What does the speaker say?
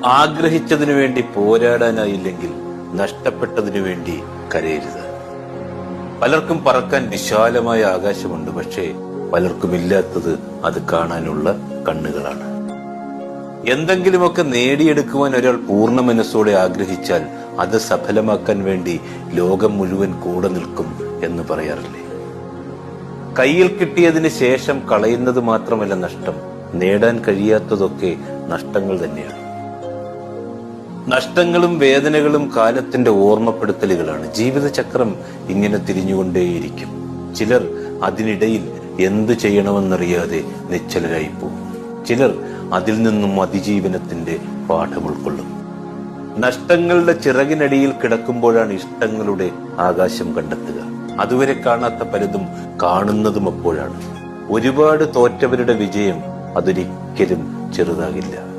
ആഗ്രഹിച്ചതിനു വേണ്ടി പോരാടാനായില്ലെങ്കിൽ നഷ്ടപ്പെട്ടതിനു വേണ്ടി കരയരുത്. പലർക്കും പറക്കാൻ വിശാലമായ ആകാശമുണ്ട്, പക്ഷേ പലർക്കും ഇല്ലാത്തത് അത് കാണാനുള്ള കണ്ണുകളാണ്. എന്തെങ്കിലുമൊക്കെ നേടിയെടുക്കുവാൻ ഒരാൾ പൂർണ്ണ മനസ്സോടെ ആഗ്രഹിച്ചാൽ അത് സഫലമാക്കാൻ വേണ്ടി ലോകം മുഴുവൻ കൂടെ നിൽക്കും എന്ന് പറയാറില്ലേ? കയ്യിൽ കിട്ടിയതിന് ശേഷം കളയുന്നത് മാത്രമല്ല നഷ്ടം, നേടാൻ കഴിയാത്തതൊക്കെ നഷ്ടങ്ങൾ തന്നെയാണ്. നഷ്ടങ്ങളും വേദനകളും കാലത്തിന്റെ ഓർമ്മപ്പെടുത്തലുകളാണ്. ജീവിതചക്രം ഇങ്ങനെ തിരിഞ്ഞുകൊണ്ടേയിരിക്കും. ചിലർ അതിനിടയിൽ എന്തു ചെയ്യണമെന്നറിയാതെ നിശ്ചലരായി പോകും. ചിലർ അതിൽ നിന്നും അതിജീവനത്തിന്റെ പാഠം ഉൾക്കൊള്ളും. നഷ്ടങ്ങളുടെ ചിറകിനടിയിൽ കിടക്കുമ്പോഴാണ് ഇഷ്ടങ്ങളുടെ ആകാശം കണ്ടെത്തുക. അതുവരെ കാണാത്ത പലതും കാണുന്നതും അപ്പോഴാണ്. ഒരുപാട് തോറ്റവരുടെ വിജയം അതൊരിക്കലും ചെറുതാകില്ല.